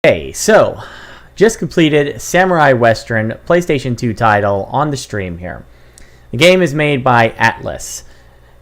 Okay, so just completed Samurai Western PlayStation 2 title on the stream here. The game is made by Atlas.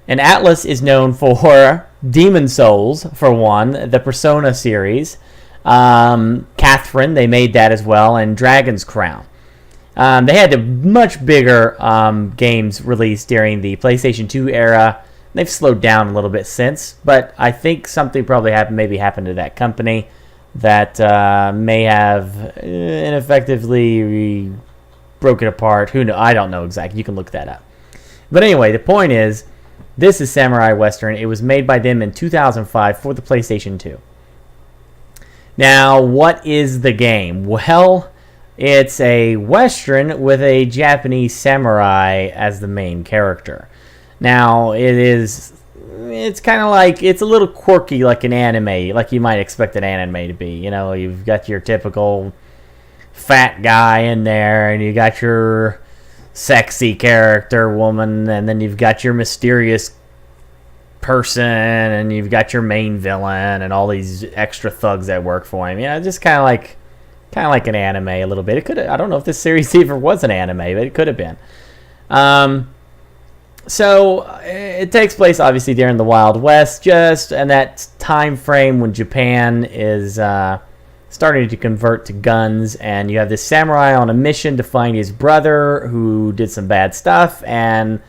And Atlas is known for Demon Souls, for one, the Persona series. Catherine, they made that as well, and Dragon's Crown. They had much bigger games released during the PlayStation 2 era. They've slowed down a little bit since, but I think something probably happened to that company that may have ineffectively broken apart. Who knows? I don't know exactly. You can look that up. But anyway, the point is, this is Samurai Western. It was made by them in 2005 for the PlayStation 2. Now, what is the game? Well, it's a Western with a Japanese samurai as the main character. Now, it's kind of like, it's a little quirky like an anime, like you might expect an anime to be. You know, you've got your typical fat guy in there, and you got your sexy character woman, and then you've got your mysterious person, and you've got your main villain, and all these extra thugs that work for him. You know, just kind of like an anime a little bit. It could, I don't know if this series even was an anime, but it could have been. So it takes place obviously during the Wild West, just in that time frame when Japan is starting to convert to guns, and you have this samurai on a mission to find his brother who did some bad stuff and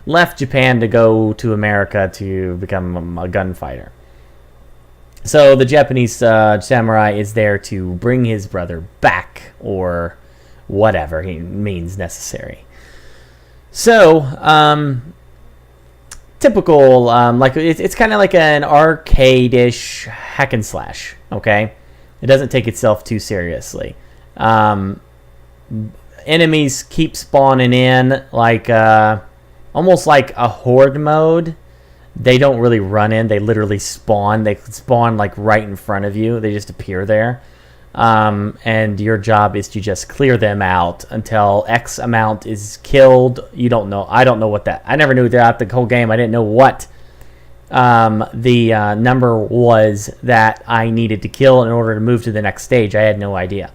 left Japan to go to America to become a gunfighter. So the Japanese samurai is there to bring his brother back, or whatever he means necessary. So, typical, like it's kind of like an arcade-ish hack and slash, okay? It doesn't take itself too seriously. Enemies keep spawning in, like, almost like a horde mode. They don't really run in, they literally spawn. They spawn, like, right in front of you. They just appear there. And your job is to just clear them out until X amount is killed. You don't know. I don't know what that. I never knew throughout the whole game. I didn't know what the number was that I needed to kill in order to move to the next stage. I had no idea.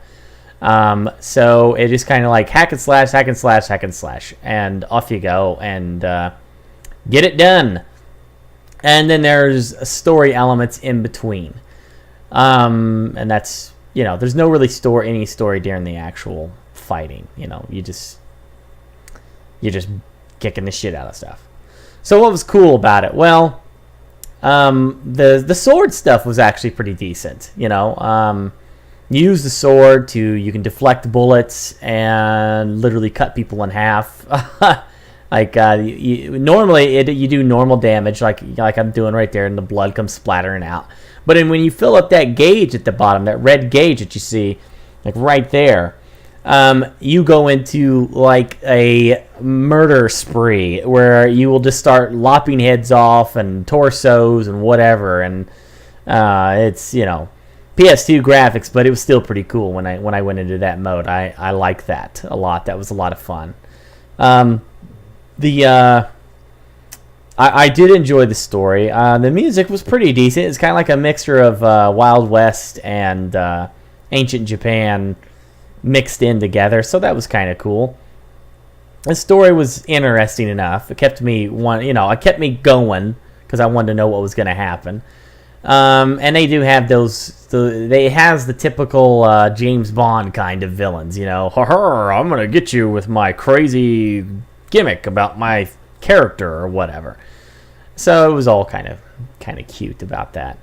So it is kind of like hack and slash, hack and slash, hack and slash, and off you go and get it done. And then there's story elements in between, and that's. You know, there's no really any story during the actual fighting. You know, you're just kicking the shit out of stuff. So what was cool about it? Well, the sword stuff was actually pretty decent. You know, you use the sword you can deflect bullets and literally cut people in half. Like normally you do normal damage, like I'm doing right there, and the blood comes splattering out. But when you fill up that gauge at the bottom, that red gauge that you see, like right there, you go into like a murder spree where you will just start lopping heads off and torsos and whatever. And it's, you know, PS2 graphics, but it was still pretty cool when I went into that mode. I like that a lot. That was a lot of fun. I did enjoy the story. The music was pretty decent. It's kind of like a mixture of Wild West and ancient Japan mixed in together, so that was kind of cool. The story was interesting enough. It kept me it kept me going because I wanted to know what was going to happen. And they do have the typical James Bond kind of villains. You know, I'm going to get you with my crazy gimmick about my character or whatever. So it was all kind of cute about that.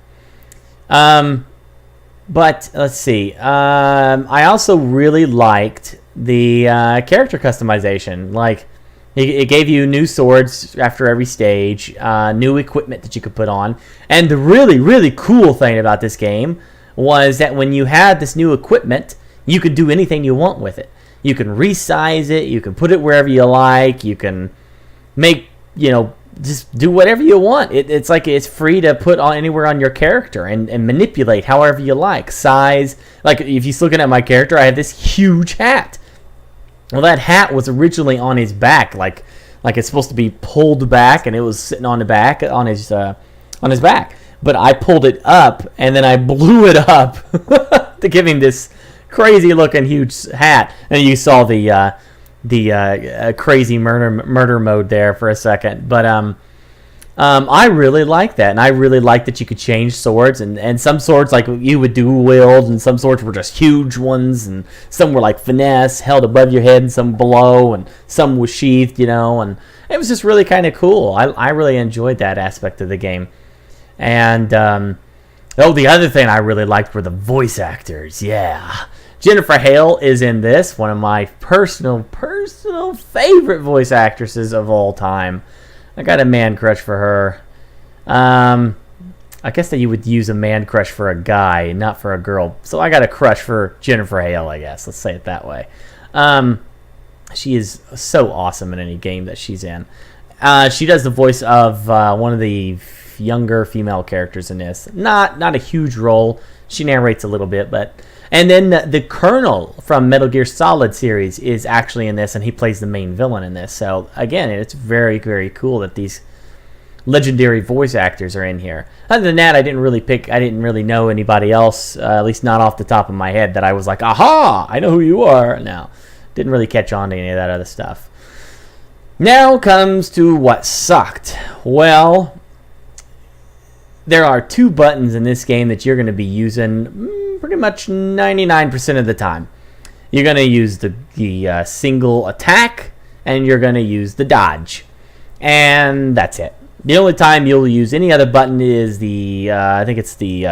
But let's see. I also really liked the character customization. Like, it gave you new swords after every stage, new equipment that you could put on. And the really, really cool thing about this game was that when you had this new equipment, you could do anything you want with it. You can resize it. You can put it wherever you like. You can make, just do whatever you want. It's like it's free to put on anywhere on your character and manipulate however you like. Size, like if you're looking at my character, I have this huge hat. Well, that hat was originally on his back, like it's supposed to be pulled back, and it was sitting on the back on his back. But I pulled it up, and then I blew it up to give him this crazy looking huge hat. And you saw the crazy murder mode there for a second. But I really like that, and I really like that you could change swords, and some swords like you would dual wield, and some swords were just huge ones, and some were like finesse, held above your head, and some below, and some was sheathed, and it was just really kind of cool. I really enjoyed that aspect of the game. And the other thing I really liked were the voice actors. Yeah, Jennifer Hale is in this, one of my personal favorite voice actresses of all time. I got a man crush for her. I guess that you would use a man crush for a guy, not for a girl. So I got a crush for Jennifer Hale, I guess. Let's say it that way. She is so awesome in any game that she's in. She does the voice of one of the younger female characters in this. Not a huge role. She narrates a little bit, but... And then the Colonel from Metal Gear Solid series is actually in this, and he plays the main villain in this. So, again, it's very, very cool that these legendary voice actors are in here. Other than that, I didn't really know anybody else, at least not off the top of my head, that I was like, aha, I know who you are. No, didn't really catch on to any of that other stuff. Now comes to what sucked. Well, there are 2 buttons in this game that you're going to be using pretty much 99% of the time. You're going to use the single attack, and you're going to use the dodge. And that's it. The only time you'll use any other button is I think it's the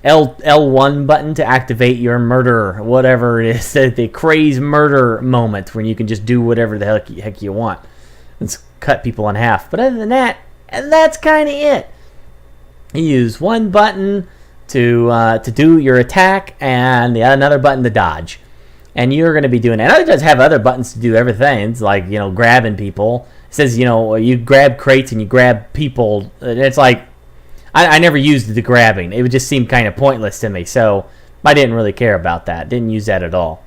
L1 button to activate your murder, whatever it is, the craze murder moment when you can just do whatever the heck you want. Let's cut people in half. But other than that, and that's kind of it. You use one button to do your attack, and another button to dodge. And you're going to be doing it. And it does have other buttons to do everything. It's like, grabbing people. It says, you grab crates and you grab people. And it's like, I never used the grabbing. It would just seem kind of pointless to me. So I didn't really care about that. Didn't use that at all.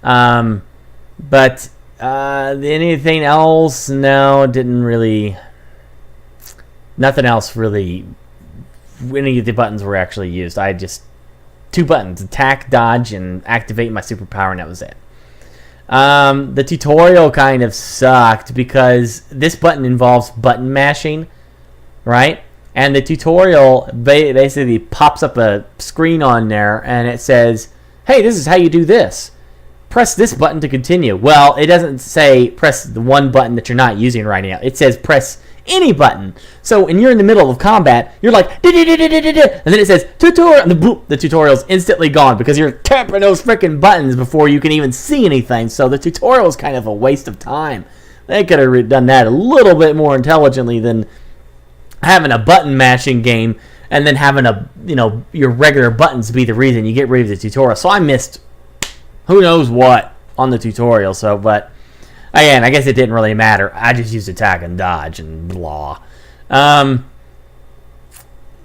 But anything else? No, didn't really. Nothing else really. Any of the buttons were actually used. I had just 2 buttons: attack, dodge, and activate my superpower, and that was it. The tutorial kind of sucked because this button involves button mashing, right? And the tutorial basically pops up a screen on there, and it says, hey, this is how you do this. Press this button to continue. Well, it doesn't say press the one button that you're not using right now. It says press any button. So when you're in the middle of combat, you're like, and then it says tutorial, and the tutorial's instantly gone because you're tapping those freaking buttons before you can even see anything. So the tutorial is kind of a waste of time. They could have done that a little bit more intelligently than having a button mashing game and then having your regular buttons be the reason you get rid of the tutorial. So I missed who knows what on the tutorial. So, but again, I guess it didn't really matter. I just used attack and dodge and blah. Other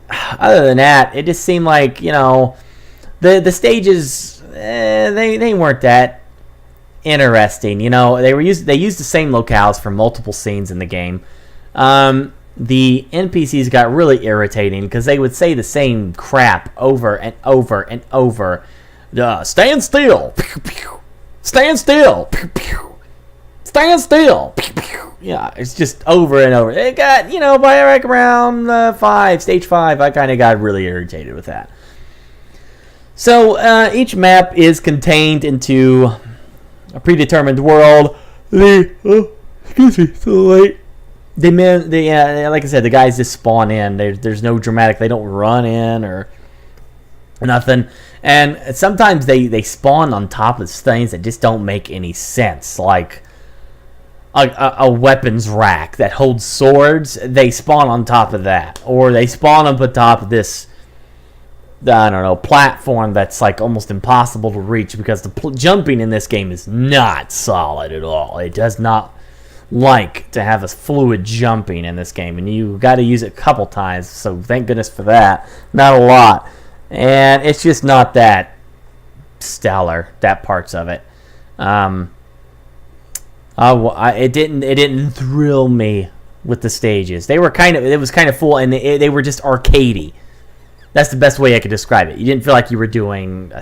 than that, it just seemed like, the stages, they weren't that interesting. They used the same locales for multiple scenes in the game. The NPCs got really irritating because they would say the same crap over and over and over. Stand still. Stand still. Stand still. Yeah, it's just over and over. It got, by like around stage 5, I kind of got really irritated with that. So each map is contained into a predetermined world. Excuse me, so late. Like I said, the guys just spawn in. There's no dramatic. They don't run in or nothing. And sometimes they spawn on top of things that just don't make any sense. Like a weapons rack that holds swords. They spawn on top of that. Or they spawn up on top of this, I don't know, platform that's like almost impossible to reach because the jumping in this game is not solid at all. It does not like to have a fluid jumping in this game, and you got to use it a couple times, so thank goodness for that. Not a lot, and it's just not that stellar, that parts of it. It didn't thrill me with the stages. It was kind of full, and they were just arcadey. That's the best way I could describe it. You didn't feel like you were doing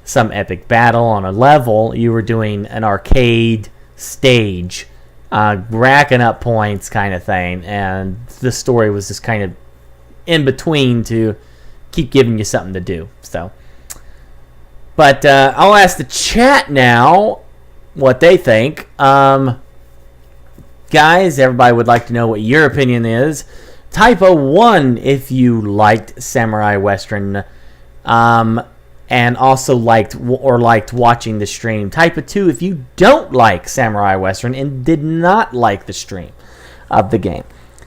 some epic battle on a level. You were doing an arcade stage, racking up points kind of thing, and the story was just kind of in between to keep giving you something to do. So, but I'll ask the chat now what they think. Guys, everybody would like to know what your opinion is. Type a 1 if you liked Samurai Western, and also liked watching the stream. Type a 2 if you don't like Samurai Western and did not like the stream of the game.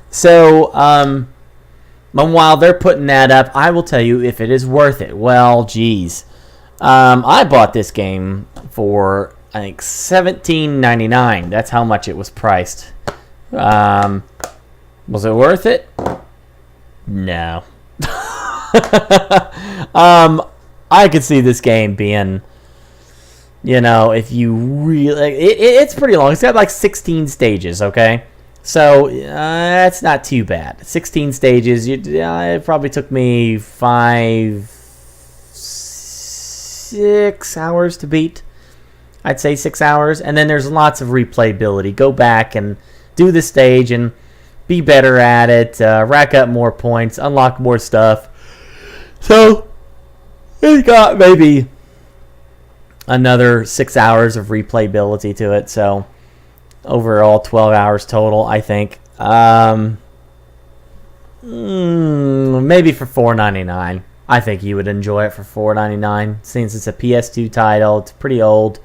So, while they're putting that up, I will tell you if it is worth it. Well, geez. I bought this game for, I think, $17.99. That's how much it was priced. Was it worth it? No. I could see this game being, if you really... It's pretty long. It's got like 16 stages, okay? So, that's not too bad. 16 stages. It probably took me 6 hours to beat. I'd say 6 hours. And then there's lots of replayability. Go back and do the stage and be better at it, rack up more points, unlock more stuff. So, it's got maybe another 6 hours of replayability to it. So, overall, 12 hours total, I think. Maybe for $4.99. I think you would enjoy it for $4.99. Since it's a PS2 title, it's pretty old.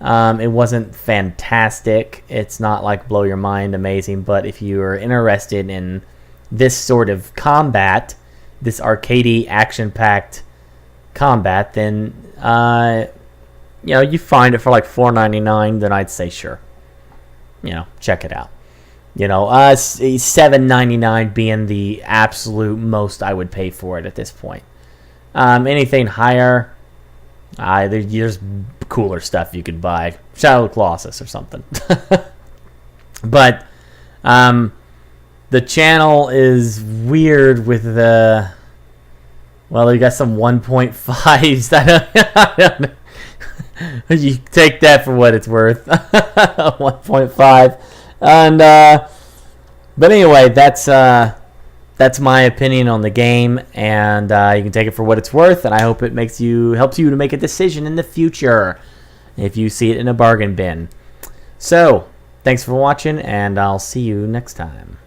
It wasn't fantastic. It's not like blow your mind amazing, but if you are interested in this sort of combat, this arcadey, action-packed combat, then you find it for like $4.99, then I'd say sure. Check it out. $7.99 being the absolute most I would pay for it at this point. Anything higher, there's cooler stuff you could buy. Shadow of the Colossus or something. But the channel is weird with the... Well, they got some 1.5s. I don't know. You take that for what it's worth. 1.5. And but anyway, that's my opinion on the game, and you can take it for what it's worth, and I hope it helps you to make a decision in the future if you see it in a bargain bin. So, thanks for watching, and I'll see you next time.